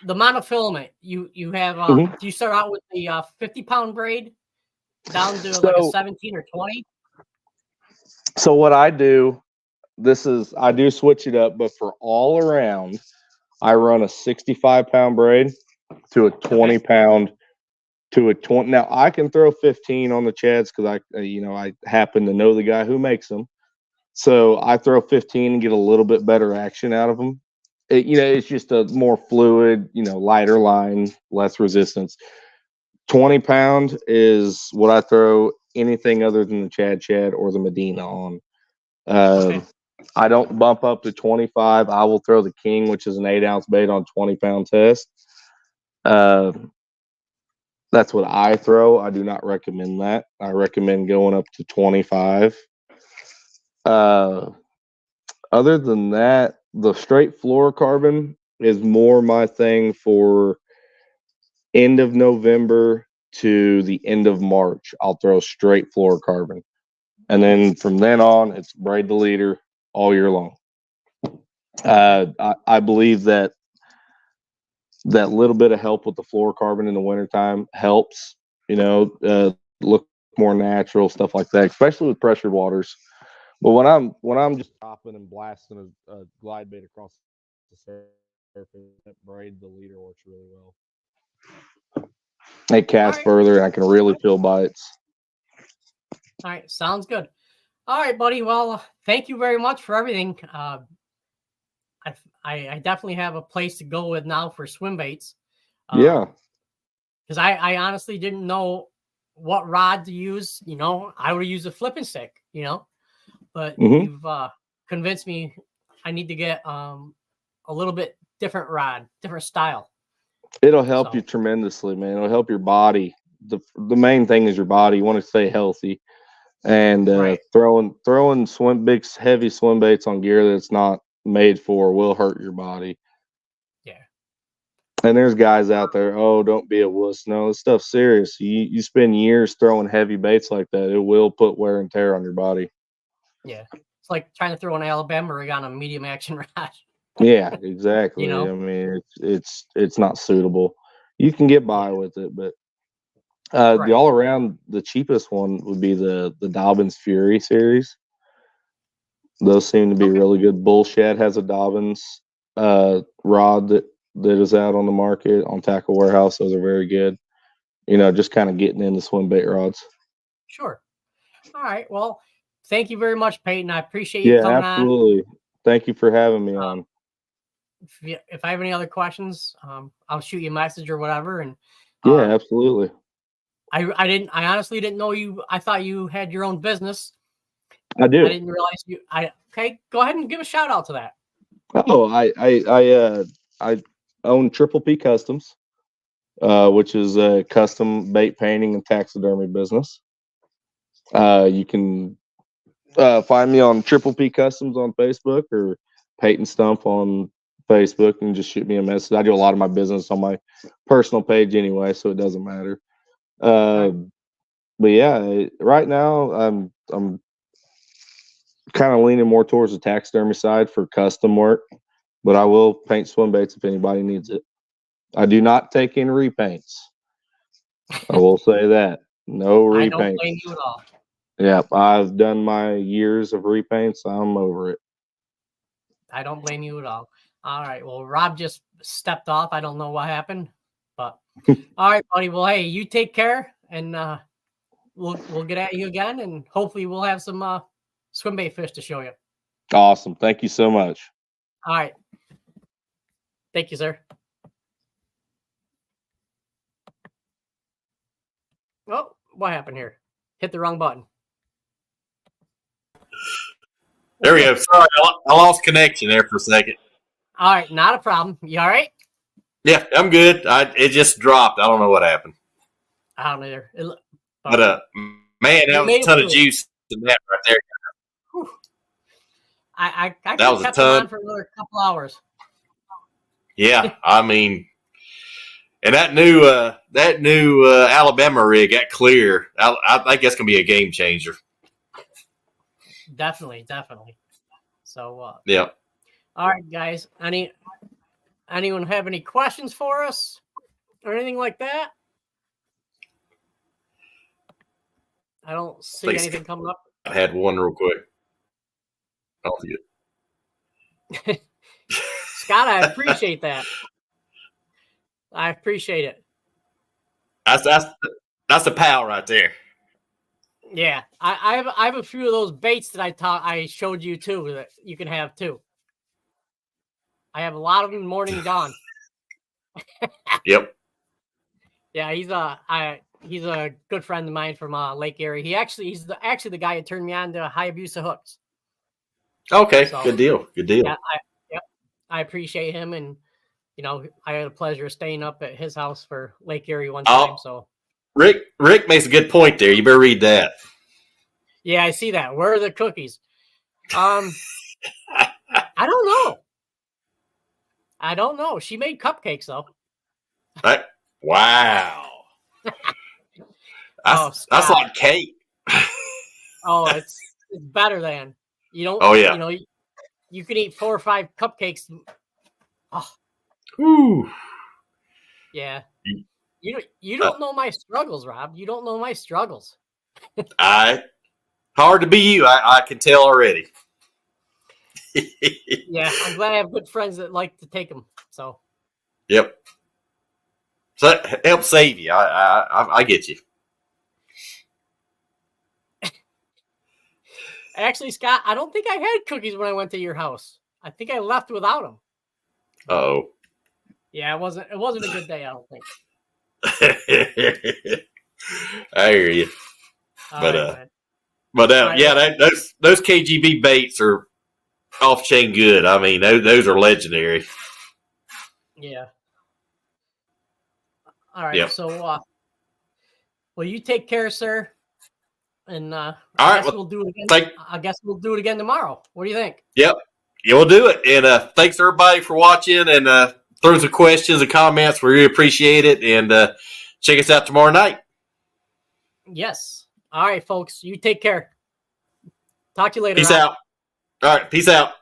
B: the monofilament you have? Do you start out with the 50-pound braid down to like a 17 or 20?
D: So what I do, I do switch it up, but for all around, I run a 65-pound braid to a 20-pound to a 20. Now I can throw 15 on the chads because I happen to know the guy who makes them. So I throw 15 and get a little bit better action out of them. It's just a more fluid, lighter line, less resistance. 20-pound is what I throw anything other than the Chad or the Medina on. I don't bump up to 25. I will throw the King, which is an 8-ounce bait on 20-pound test. That's what I throw. I do not recommend that. I recommend going up to 25. Other than that, the straight fluorocarbon is more my thing for end of November to the end of March. I'll throw straight fluorocarbon. And then from then on, it's braid the leader all year long. I believe that little bit of help with the fluorocarbon in the wintertime helps, look more natural, stuff like that, especially with pressured waters. But when I'm just chopping and blasting a glide bait across the surface, that braid the leader works really well. They cast further, and I can really feel bites.
B: All right, sounds good. All right, buddy. Well, thank you very much for everything. I definitely have a place to go with now for swim baits.
D: Yeah.
B: Because I honestly didn't know what rod to use. I would use a flipping stick, but you've convinced me I need to get a little bit different rod, different style.
D: It'll help you tremendously, man. It'll help your body. The main thing is your body. You want to stay healthy. And throwing heavy swim baits on gear that's not made for will hurt your body.
B: Yeah.
D: And there's guys out there, don't be a wuss. No, this stuff's serious. You spend years throwing heavy baits like that, it will put wear and tear on your body.
B: Yeah. It's like trying to throw an Alabama rig on a medium action rod.
D: Yeah, exactly. I mean, it's not suitable. You can get by with it, but the all around, the cheapest one would be the Dobbins Fury series. Those seem to be really good. Bullshit has a Dobbins rod that is out on the market on Tackle Warehouse. Those are very good. Just kind of getting into swim bait rods.
B: Sure. All right. Well, thank you very much, Peyton. I appreciate you coming on.
D: Yeah, absolutely. Thank you for having me on.
B: If I have any other questions, I'll shoot you a message or whatever. And
D: yeah, absolutely.
B: I honestly didn't know you. I thought you had your own business.
D: I do.
B: I didn't realize you. Okay. Go ahead and give a shout out to that.
D: Oh, I own Triple P Customs, which is a custom bait painting and taxidermy business. You can find me on Triple P Customs on Facebook or Peyton Stumpf on Facebook and just shoot me a message. I do a lot of my business on my personal page anyway, so it doesn't matter. But yeah, right now I'm kind of leaning more towards the taxidermy side for custom work, but I will paint swim baits if anybody needs it. I do not take in repaints. I will say that. No
B: I don't
D: repaints.
B: blame you at all.
D: Yep, I've done my years of repaints. I'm over it.
B: I don't blame you at all. All right. Well, Rob just stepped off. I don't know what happened, but all right, buddy. Well, hey, you take care, and we'll get at you again, and hopefully we'll have some swim bait fish to show you.
D: Awesome. Thank you so much.
B: All right. Thank you, sir. Oh, what happened here? Hit the wrong button.
C: There we go. Sorry, I lost connection there for a second.
B: All right, not a problem. You all right?
C: Yeah, I'm good. It just dropped. I don't know what happened.
B: I don't know either.
C: But man, that was a ton of juice in that right there.
B: Whew. I could
C: That
B: have
C: was a
B: kept it
C: ton.
B: on for another couple hours.
C: Yeah, I mean, and that new Alabama rig got clear. I think that's gonna be a game changer.
B: Definitely. So
C: Yeah.
B: all right, guys. Anyone have any questions for us or anything like that? I don't see
C: Please.
B: anything coming up.
C: I had one real quick. Oh, yeah.
B: Scott, I appreciate that. I appreciate it.
C: That's the pal right there.
B: Yeah, I have a few of those baits that I showed you too that you can have too. I have a lot of them morning dawn.
C: Yep.
B: Yeah, he's a good friend of mine from Lake Erie. He's actually the guy who turned me on to Hayabusa hooks.
C: Okay,
B: So,
C: good deal.
B: Yeah, I appreciate him, and I had a pleasure of staying up at his house for Lake Erie one time. So
C: Rick makes a good point there. You better read that.
B: yeah, I see that. Where are the cookies? I don't know. She made cupcakes though.
C: Wow. That's like cake.
B: Oh, it's better than you don't.
C: Oh yeah.
B: You can eat 4 or 5 cupcakes. Oh,
C: Ooh.
B: yeah. You don't know my struggles, Rob. You don't know my struggles.
C: Hard to be you. I can tell already.
B: Yeah, I'm glad I have good friends that like to take them. So.
C: Yep. So that helps save you. I get you.
B: Actually, Scott, I don't think I had cookies when I went to your house. I think I left without them.
C: Oh.
B: Yeah, it wasn't a good day, I don't think.
C: I hear you. Those KGB baits are off chain good. I mean, those are legendary.
B: Yeah. All right.
C: Yep.
B: So, well, you take care, sir. And I guess we'll do it again. I guess we'll do it again tomorrow. What do you think?
C: Yep. Yeah, we'll do it. And thanks everybody for watching and throwing some questions and comments. We really appreciate it. And check us out tomorrow night.
B: Yes. All right, folks. You take care. Talk to you later.
C: Peace out. All right. Peace out.